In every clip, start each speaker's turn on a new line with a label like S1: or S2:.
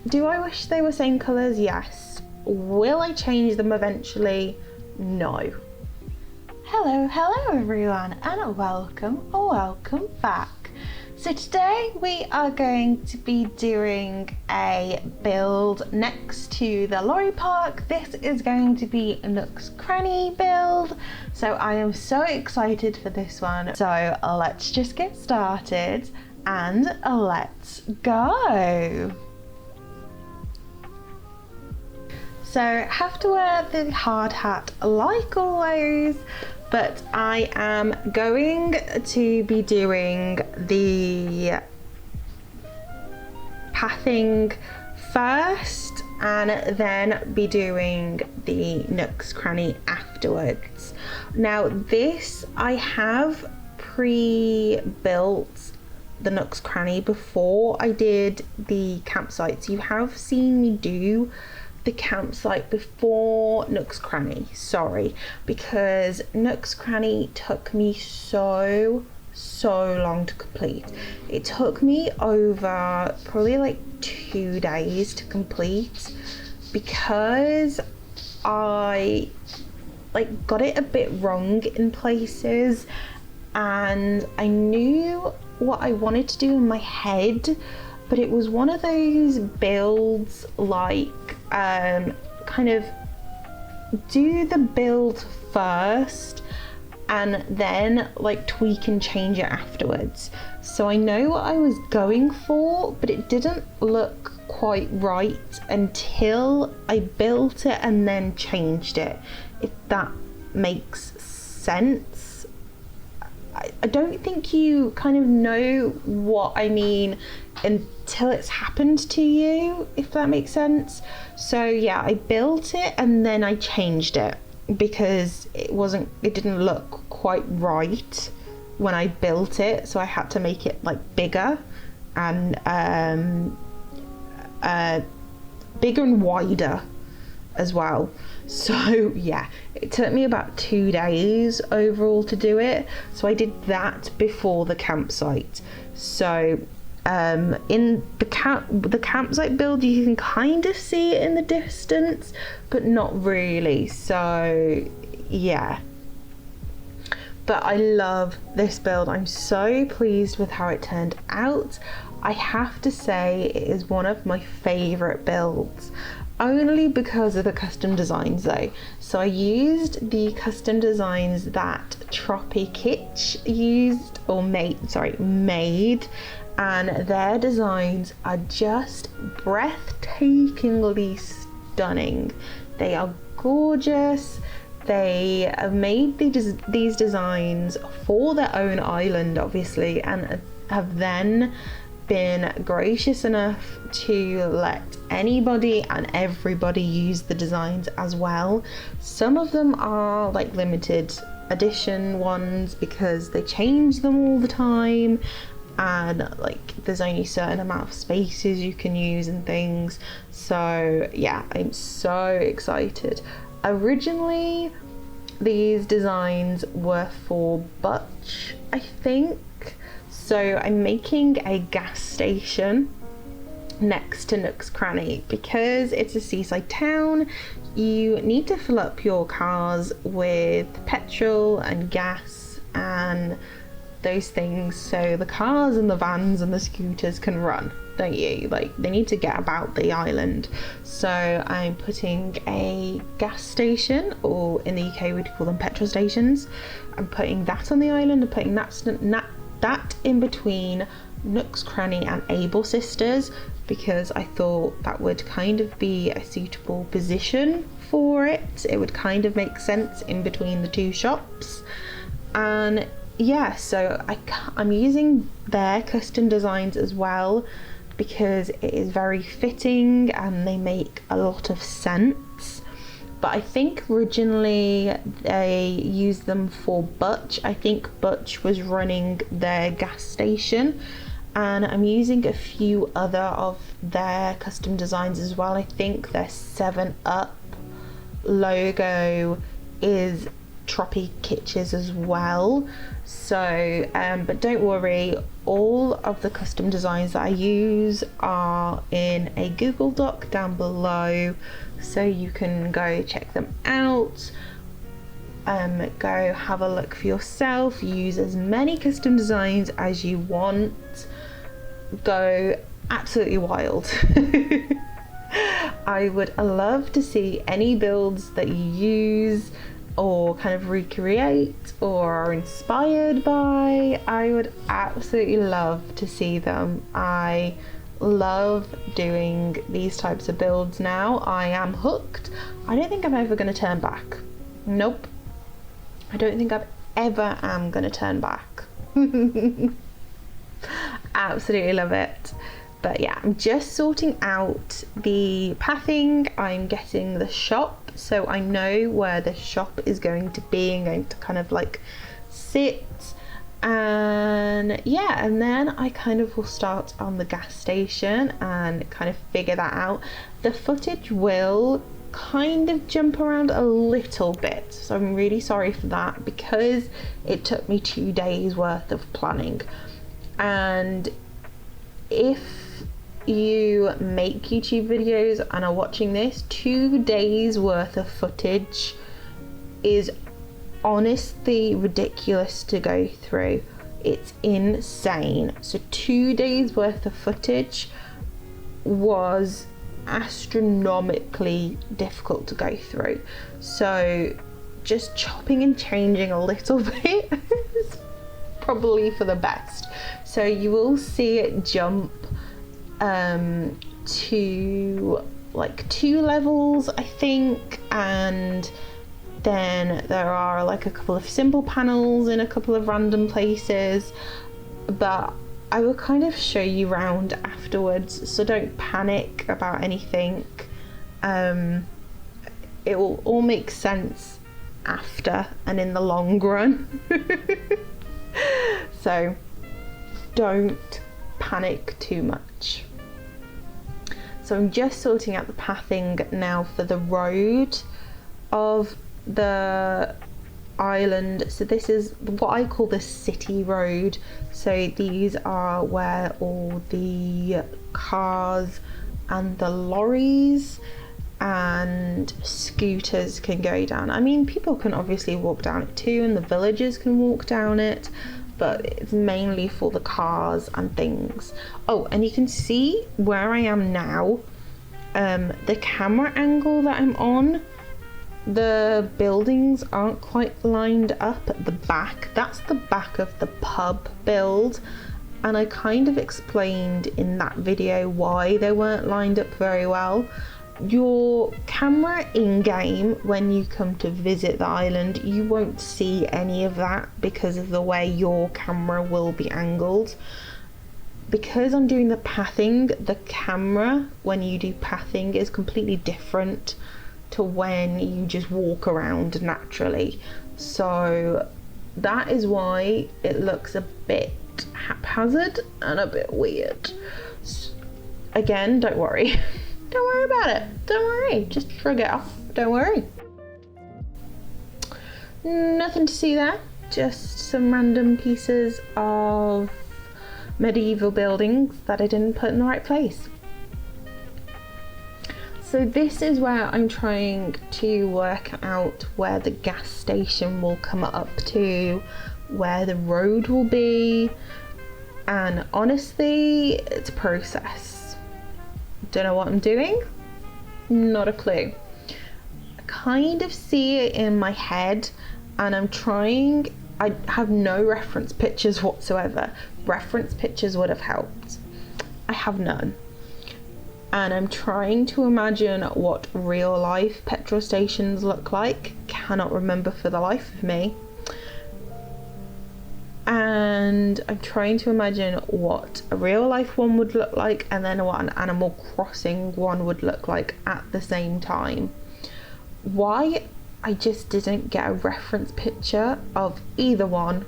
S1: Do I wish they were same colours? Yes. Will I change them eventually? No. Hello everyone, and welcome back. So today we are going to be doing a build next to the lorry park. This is going to be Nook's Cranny build. So I am so excited for this one. So let's just get started and let's go. So have to wear the hard hat like always, but I am going to be doing the pathing first and then be doing the Nook's Cranny afterwards. Now this, I have pre-built the Nook's Cranny before I did the campsites. You have seen me do the campsite before Nook's Cranny, sorry, because Nook's Cranny took me so long to complete. It took me over probably like 2 days to complete because I like got it a bit wrong in places, and I knew what I wanted to do in my head, but it was one of those builds like kind of do the build first and then like tweak and change it afterwards. So I know what I was going for, but it didn't look quite right until I built it and then changed it, if that makes sense. I don't think you kind of know what I mean until it's happened to you, if that makes sense. So yeah, I built it and then I changed it because it didn't look quite right when I built it, so I had to make it like bigger and bigger and wider as well. So yeah, it took me about 2 days overall to do it, so I did that before the campsite. So in the campsite build you can kind of see it in the distance, but not really. So yeah, but I love this build. I'm so pleased with how it turned out. I have to say it is one of my favorite builds, only because of the custom designs though. So I used the custom designs that Troppy Kitsch used, or made, and their designs are just breathtakingly stunning. They are gorgeous. They have made these designs for their own island, obviously, and have then been gracious enough to let anybody and everybody use the designs as well. Some of them are like limited edition ones because they change them all the time, and like there's only a certain amount of spaces you can use and things. So yeah, I'm so excited. Originally these designs were for Butch, I think. So I'm making a gas station next to Nook's Cranny. Because it's a seaside town, you need to fill up your cars with petrol and gas and those things so the cars and the vans and the scooters can run, don't you? Like, they need to get about the island. So I'm putting a gas station, or in the UK we'd call them petrol stations. I'm putting that on the island and putting that in between Nook's Cranny and Able Sisters, because I thought that would kind of be a suitable position for it. It would kind of make sense in between the two shops. And yeah, so I'm using their custom designs as well because it is very fitting and they make a lot of sense. But I think originally they used them for Butch. I think Butch was running their gas station, and I'm using a few other of their custom designs as well. I think their 7 Up logo is tropic kitchens as well. So but don't worry, all of the custom designs that I use are in a Google Doc down below, so you can go check them out. Go have a look for yourself, use as many custom designs as you want, go absolutely wild. I would love to see any builds that you use or kind of recreate or are inspired by. I would absolutely love to see them. I love doing these types of builds now. I am hooked. I don't think I'm ever going to turn back. Nope. I don't think I've ever am going to turn back. Absolutely love it. But yeah, I'm just sorting out the pathing. I'm getting the shop, so I know where the shop is going to be. I'm going to kind of like sit, and yeah, and then I kind of will start on the gas station and kind of figure that out. The footage will kind of jump around a little bit, so I'm really sorry for that, because it took me 2 days worth of planning. And if you make YouTube videos and are watching this, 2 days worth of footage is honestly ridiculous to go through. It's insane. So 2 days worth of footage was astronomically difficult to go through. So just chopping and changing a little bit is probably for the best. So you will see it jump to like 2 levels, I think, and then there are like a couple of simple panels in a couple of random places, but I will kind of show you around afterwards, so don't panic about anything. It will all make sense after and in the long run. So don't panic too much. So I'm just sorting out the pathing now for the road of the island. So this is what I call the city road. So these are where all the cars and the lorries and scooters can go down. I mean, people can obviously walk down it too, and the villagers can walk down it, but it's mainly for the cars and things. Oh, and you can see where I am now, the camera angle that I'm on, the buildings aren't quite lined up at the back. That's the back of the pub build, and I kind of explained in that video why they weren't lined up very well. Your camera in-game, when you come to visit the island, you won't see any of that because of the way your camera will be angled. Because I'm doing the pathing, the camera when you do pathing is completely different to when you just walk around naturally. So that is why it looks a bit haphazard and a bit weird. Again, don't worry. Don't worry about it. Don't worry. Just shrug it off. Don't worry. Nothing to see there. Just some random pieces of medieval buildings that I didn't put in the right place. So this is where I'm trying to work out where the gas station will come up to, where the road will be, and honestly, it's a process. Don't know what I'm doing, not a clue. I kind of see it in my head, and I'm trying. I have no reference pictures whatsoever. Reference pictures would have helped. I have none, and I'm trying to imagine what real life petrol stations look like. Cannot remember for the life of me. And I'm trying to imagine what a real life one would look like, and then what an Animal Crossing one would look like at the same time. Why I just didn't get a reference picture of either one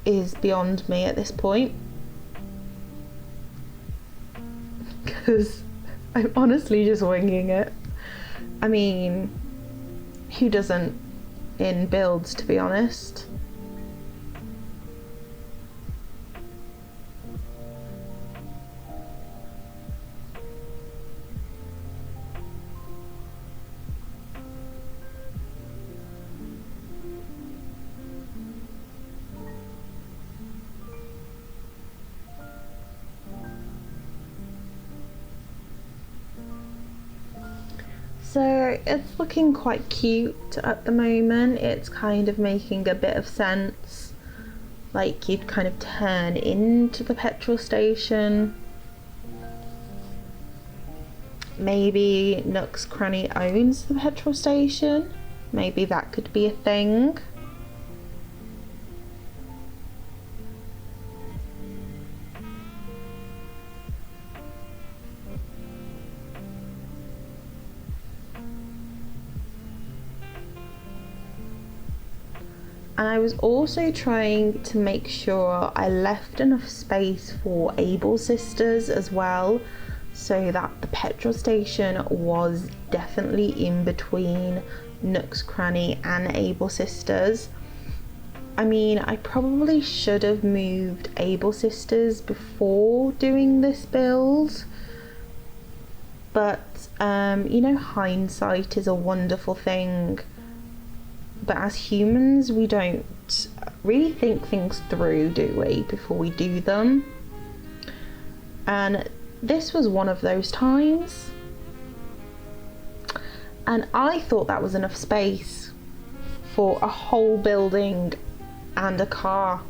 S1: is beyond me at this point, because I'm honestly just winging it. I mean, who doesn't? in builds, to be honest. So it's looking quite cute at the moment. It's kind of making a bit of sense. Like you'd kind of turn into the petrol station. Maybe Nook's Cranny owns the petrol station. Maybe that could be a thing. And I was also trying to make sure I left enough space for Able Sisters as well, so that the petrol station was definitely in between Nook's Cranny and Able Sisters. I mean, I probably should have moved Able Sisters before doing this build, but you know, hindsight is a wonderful thing. But as humans, we don't really think things through, do we, before we do them? And this was one of those times. And I thought that was enough space for a whole building and a car.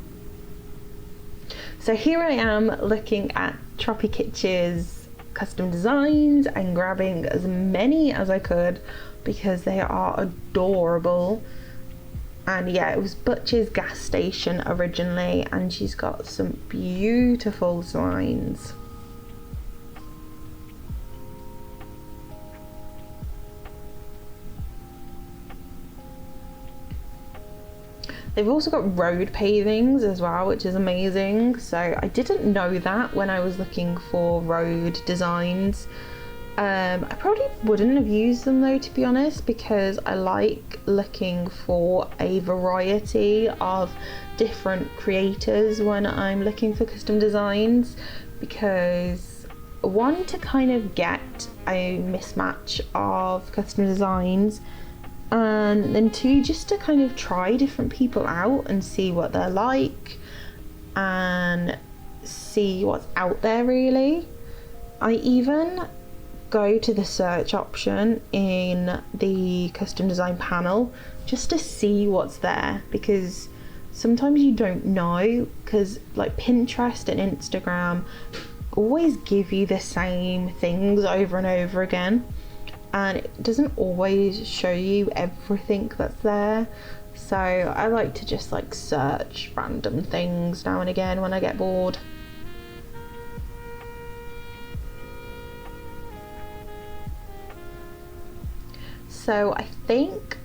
S1: So here I am looking at Tropikitch's custom designs and grabbing as many as I could because they are adorable. And yeah, it was Butch's gas station originally, and she's got some beautiful designs. They've also got road pavings as well, which is amazing. So I didn't know that when I was looking for road designs. I probably wouldn't have used them though, to be honest, because I like looking for a variety of different creators when I'm looking for custom designs, because one, to kind of get a mismatch of custom designs, and then two, just to kind of try different people out and see what they're like and see what's out there really. I even go to the search option in the custom design panel just to see what's there, because sometimes you don't know, because like Pinterest and Instagram always give you the same things over and over again, and it doesn't always show you everything that's there. So I like to just like search random things now and again when I get bored. So I think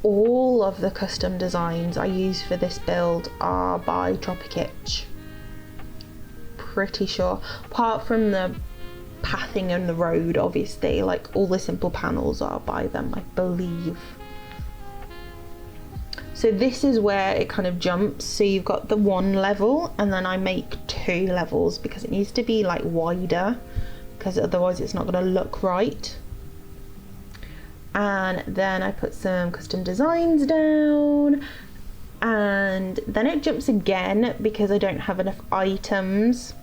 S1: all of the custom designs I use for this build are by Tropikitch. Pretty sure. Apart from the pathing and the road, obviously, like all the simple panels are by them, I believe. So this is where it kind of jumps. So you've got the one level, and then I make two levels because it needs to be like wider, because otherwise it's not going to look right. And then I put some custom designs down, and then it jumps again because I don't have enough items.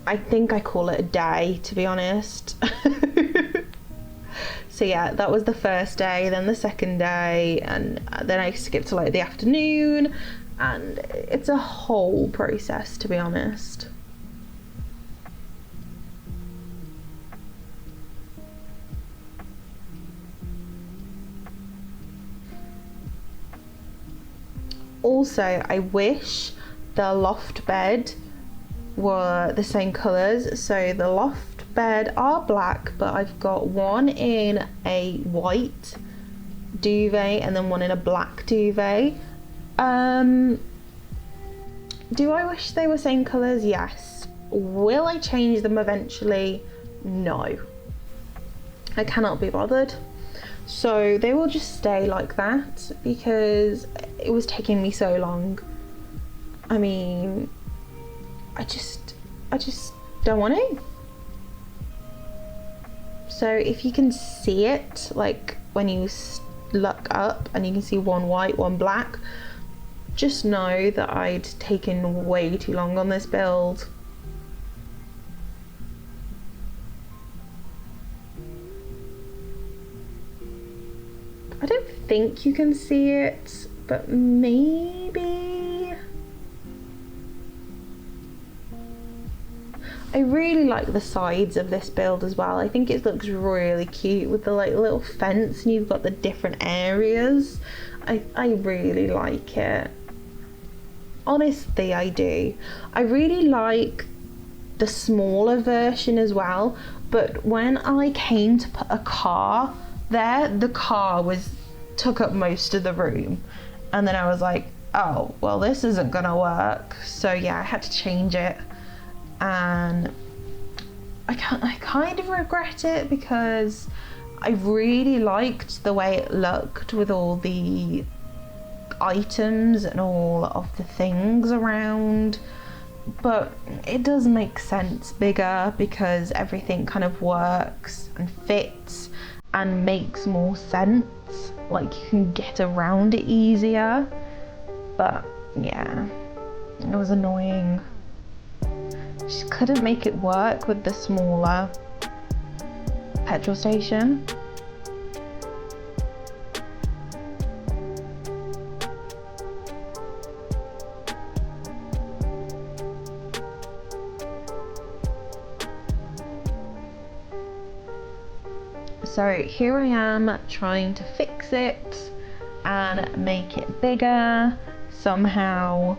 S1: I think I call it a day, to be honest. So yeah, that was the first day, then the second day, and then I skipped to like the afternoon, and it's a whole process, to be honest. Also, I wish the loft bed were the same colours. So the loft bed are black, but I've got one in a white duvet and then one in a black duvet. Do I wish they were same colours? Yes. Will I change them eventually? No. I cannot be bothered. so they will just stay like that because it was taking me so long. I mean, I just don't want to. So if you can see it, like when you look up and you can see one white, one black, just know that I'd taken way too long on this build. I don't think you can see it, but maybe. I really like the sides of this build as well. I think it looks really cute with the like little fence and you've got the different areas. I really like it. Honestly, I do. I really like the smaller version as well, but when I came to put a car there, the car took up most of the room, and then I was like, oh well, this isn't gonna work. So yeah, I had to change it, and I kind of regret it because I really liked the way it looked with all the items and all of the things around, but it does make sense bigger because everything kind of works and fits and makes more sense, like you can get around it easier. But yeah, it was annoying. Just couldn't make it work with the smaller petrol station. So here I am trying to fix it and make it bigger somehow.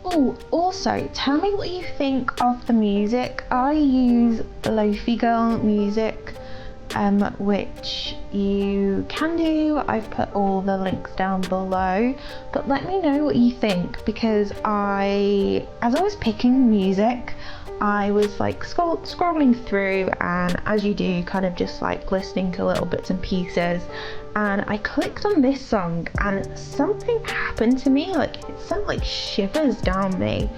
S1: Oh, also, tell me what you think of the music. I use Lofi Girl music, which you can do. I've put all the links down below, but let me know what you think, because as I was picking music, I was like scrolling through, and as you do, kind of just like listening to little bits and pieces, and I clicked on this song and something happened to me, like it sent like shivers down me,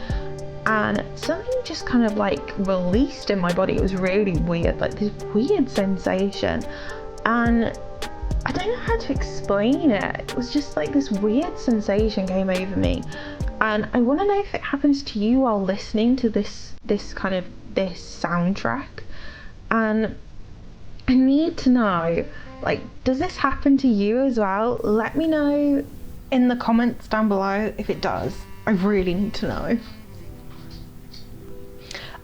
S1: and something just kind of like released in my body. It was really weird, like this weird sensation, and I don't know how to explain it. It was just like this weird sensation came over me, and I want to know if it happens to you while listening to this soundtrack, and I need to know, like, does this happen to you as well? Let me know in the comments down below if it does. I really need to know.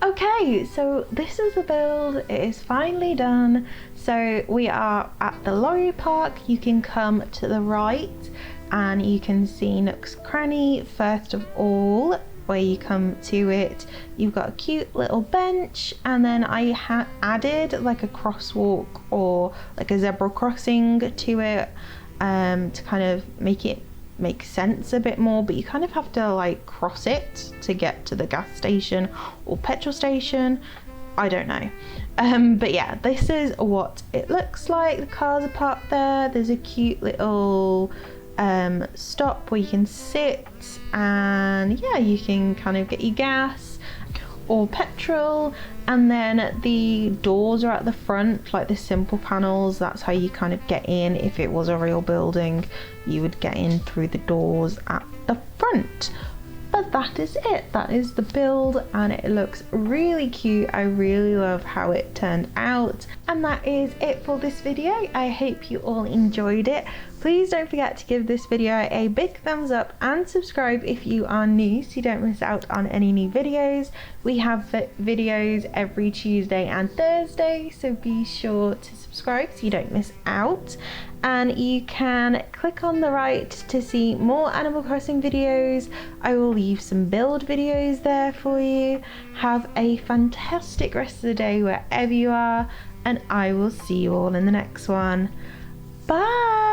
S1: Okay, so this is the build. It is finally done. So we are at the lorry park. You can come to the right and you can see Nook's Cranny first of all. Where you come to it, you've got a cute little bench, and then I added like a crosswalk or like a zebra crossing to it, to kind of make it make sense a bit more, but you kind of have to like cross it to get to the gas station or petrol station. I don't know, but yeah, this is what it looks like. The cars are parked there. There's a cute little stop where you can sit, and yeah, you can kind of get your gas or petrol, and then the doors are at the front, like the simple panels. That's how you kind of get in. If it was a real building, you would get in through the doors at the front. But that is it. That is the build, and it looks really cute. I really love how it turned out, and that is it for this video. I hope you all enjoyed it. please don't forget to give this video a big thumbs up and subscribe if you are new so you don't miss out on any new videos. We have videos every Tuesday and Thursday, so be sure to subscribe so you don't miss out. And you can click on the right to see more Animal Crossing videos. I will leave some build videos there for you. Have a fantastic rest of the day wherever you are, and I will see you all in the next one. Bye!